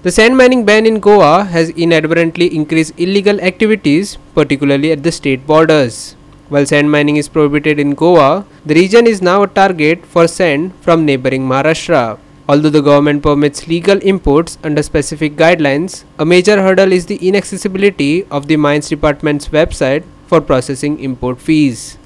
The sand mining ban in Goa has inadvertently increased illegal activities, particularly at the state borders. While sand mining is prohibited in Goa, the region is now a target for sand from neighboring Maharashtra. Although the government permits legal imports under specific guidelines, a major hurdle is the inaccessibility of the Mines Department's website for processing import fees.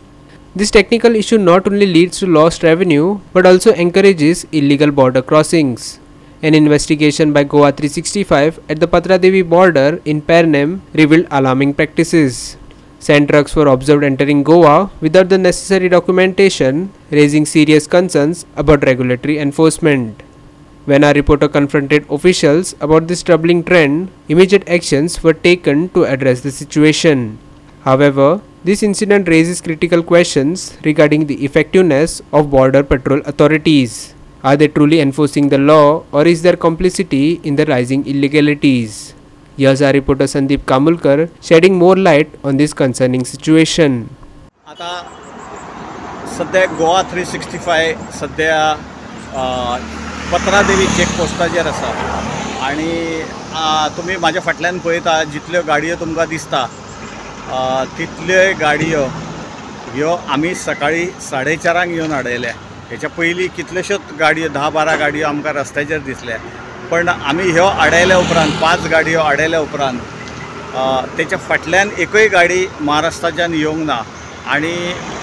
This technical issue not only leads to lost revenue but also encourages illegal border crossings. An investigation by Goa 365 at the Patradevi border in Pernem revealed alarming practices. Sand trucks were observed entering Goa without the necessary documentation, raising serious concerns about regulatory enforcement. When our reporter confronted officials about this troubling trend, immediate actions were taken to address the situation. However, this incident raises critical questions regarding the effectiveness of border patrol authorities. Are they truly enforcing the law, or is there complicity in the rising illegalities? Here's our reporter Sandeep Kamulkar shedding more light on this concerning situation. आता सध्या गोवा 365 सध्या पत्रादेवी चेकपोस्टाचेर आसा आनी तुमी म्हाज्या फाटल्यान पळयता जितल्यो गाडयो तुमकां दिसता तितल्यो गाडयो ह्यो आमी सकाळी 4:30 येवन हाडयल्या. हेच्या पयलीं कितल्योश्योच गाडयो 10-12 गाडयो आमकां रस्त्याचेर दिसल्या, पण आमी ह्यो हाडयल्या उपरांत 5 गाडयो हाडयल्या उपरांत तेच्या फाटल्यान एकूय गाडी महाराष्ट्राच्यान येवंक ना आनी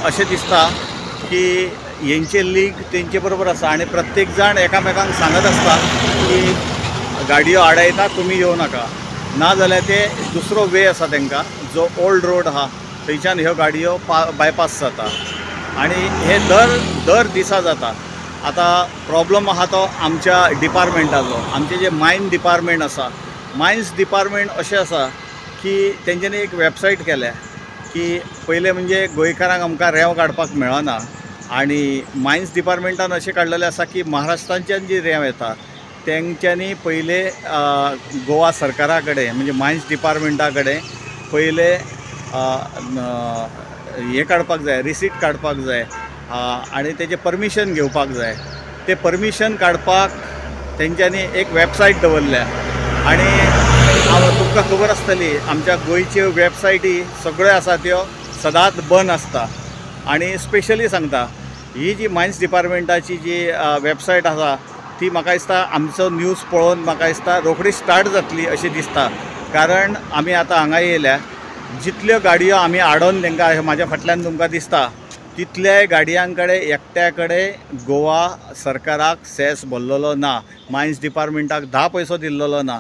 अशें दिसता की हेंचे लिंक तेंचे बरोबर आसा आनी प्रत्येक जाण एकामेकांक सांगत आसता की गाडयो हाडयता तुमी येवं नाका, नाजाल्यार ते दुसरो वे आसा तांकां जो ओल्ड रोड आहा थंयच्यान ह्यो गाडयो बायपास जाता आनी हे दर दिसा जाता. आता प्रॉब्लम आहा तो आमच्या डिपार्टमेंटाचो. आमचे जे मायन डिपार्टमेंट आसा, मायन्स डिपार्टमेंट अशें आसा की तेंच्यांनी एक वेबसायट केल्या की पयले म्हणजे गोंयकारांक आमकां रेंव काडपाक मेळना आनी मायन्स डिपार्टमेंटान अशें काडलेलें आसा की महाराष्ट्रांच्यान जी रेंव येता तेंच्यांनी पयले गोवा सरकारा कडेन म्हणजे मायन्स डिपार्टमेंटा कडेन पयले हे काडपाक जाय, रिसीट काडपाक जाय आनी तेजें परमिशन घेवपाक जाय. ते परमिशन काडपाक तेंच्यांनी एक वेबसायट दवरल्या आनी तुमकां खबर आसतली आमच्या गोंयच्यो वेबसायटी सगळ्यो आसा त्यो सदांच बंद आसता आनी स्पेशली सांगता ही जी मायन्स डिपार्टमेंटाची जी वेबसायट आसा ती म्हाका दिसता आमचो न्यूज पळोवन म्हाका दिसता रोखडी स्टार्ट जातली अशें दिसता. कारण आमी आतां हांगा येयल्या जितल्यो गाडयो आमी हाडोन तांकां म्हाज्या फाटल्यान तुमकां दिसता तितल्याय गाडयां कडेन एकट्या कडेन गोवा सरकाराक सेस भरलेलो ना, मायन्स डिपार्टमेंटाक 10 पैसो दिल्लो ना.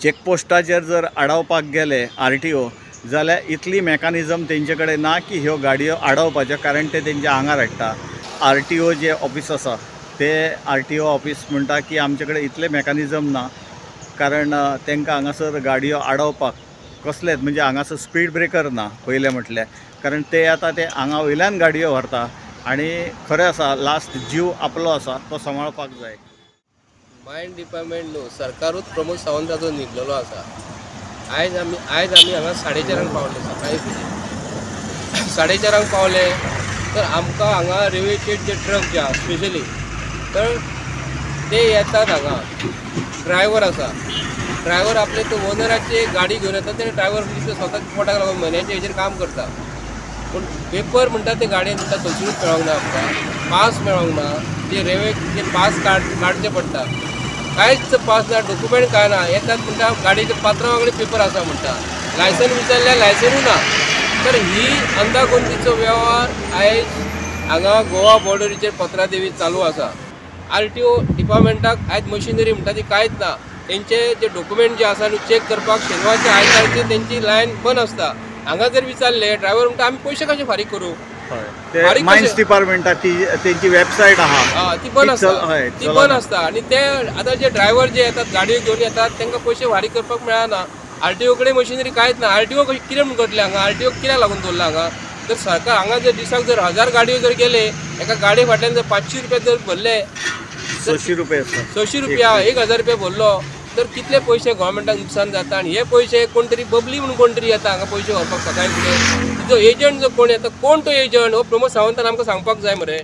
चेकपोस्टाचेर जर आडवपाक गेले RTO जाल्यार इतली मेकानिजम तेंचे कडेन ना की ह्यो गाडयो आडवपाच्यो, कारण ते तेंच्या आंगार हाडटा. RTO जे ऑफिस आसा ते RTO ऑफिस म्हणटा की आमचे कडेन इतले मेकानिजम ना, कारण तांकां हांगासर गाडयो आडवपाक कसलेच म्हणजे हांगासर स्पीड ब्रेकर ना पयलें म्हटल्यार, कारण ते आतां ते हांगा वयल्यान गाडयो व्हरता आनी खरें आसा लास्ट जीव आपलो आसा तो सांबाळपाक जाय. मायन डिपार्टमेंट न्हू सरकारूच प्रमोद सावंताचो न्हिदलेलो आसा. आयज आमी हांगा 4:30 पावले, सकाळी 4:30 पावले तर आमकां हांगा रेल्वेचेर जे ट्रक जे आहा स्पेशली तर ते येतात हांगा. ड्रायव्हर आसा, ड्रायव्हर आपले तो ओनराची गाडी घेवन येता, ते ड्रायव्हर म्हणजे स्वताच्या पोटाक लागून म्हयन्याच्या हेजेर काम करता. पूण पेपर म्हणटा ते गाडयेन म्हणटा तसलीच मेळोंक ना आमकां, पास मेळोंक ना, ते रेल्वेचे पास काडचे पडटा. कांयच पास ना, डॉक्युमेंट कांय ना. येतात म्हणटा गाडयेचे पात्रां वांगडा पेपर आसा म्हणटा, लायसन विचारल्यार लायसनूय ना. तर ही अंदागोंदीचो वेव्हार आयज हांगा गोवा बॉर्डरीचेर पत्रादेवी चालू आसा. RTO डिपार्टमेंटाक आयज मशिनरी म्हणटा ती कांयच ना. तेंचे जे डॉक्युमेंट जे आसा न्हू चेक करपाक शेनवारच्या आयतारचे तेंची लायन बंद आसता. हांगा जर विचारले ड्रायव्हर म्हणटा आमी पयशे कशे फारीक करूं? मायन्स डिपार्टमेंटा तेंची वेबसायट आहा ती बंद आसता आनी ते आतां जे ड्रायव्हर जे येतात गाडयो घेवन येतात तांकां पयशे फारीक करपाक मेळना. RTO कडेन मशिनरी कांयच ना. RTO कितें म्हूण करतले हांगा? RTO कित्याक लागून दवरला हांगा? तर सरकार हांगा जर दिसाक जर 1000 गाडयो जर गेले, एका गाडये फाटल्यान जर 500 रुपया जर भरले, 600 रुपया 1000 रुपया भरलो तर कितले पयशे गोवोरमेंटाक नुकसान जाता. आनी हे पयशे कोण तरी बबली म्हणून कोण तरी येता हांगा पयशे व्हरपाक सकाळी फुडें. जो एजंट जो कोण येता, कोण तो एजंट हो प्रमोद सावंतान आमकां सांगपाक जाय मरे.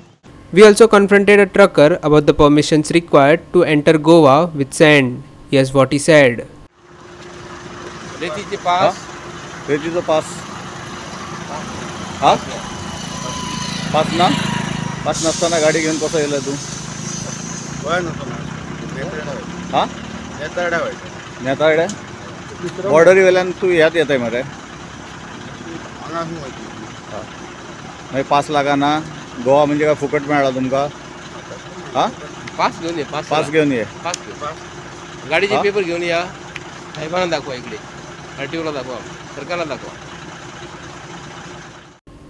We also confronted a trucker about the permissions required to enter Goa with sand. Here's what he said. रेतीचे पास रेतीचो पास हा पास ना पास नसताना गाडी घेऊन कसं येलं तू हा नेताड्या बॉर्डरी वेल्यान तू ह्यात येत आहे मरे मागीर पास लागाना गोवा म्हणजे काय फुकट मेळ्ळा तुमकां हा पास घेऊन ये पास घेऊन ये पास घेऊन गाडीचे हा? पेपर घेऊन या साहेबांना दाखवा इकडे आरटीओला दाखवा सरकारला दाखवा.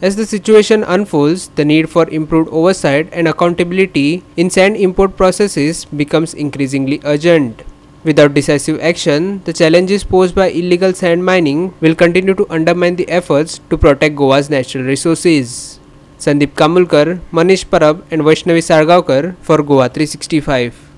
As the situation unfolds, the need for improved oversight and accountability in sand import processes becomes increasingly urgent. Without decisive action, the challenges posed by illegal sand mining will continue to undermine the efforts to protect Goa's natural resources. Sandeep Kamulkar, Manish Parab and Vaishnavi Sargaonkar for Goa 365.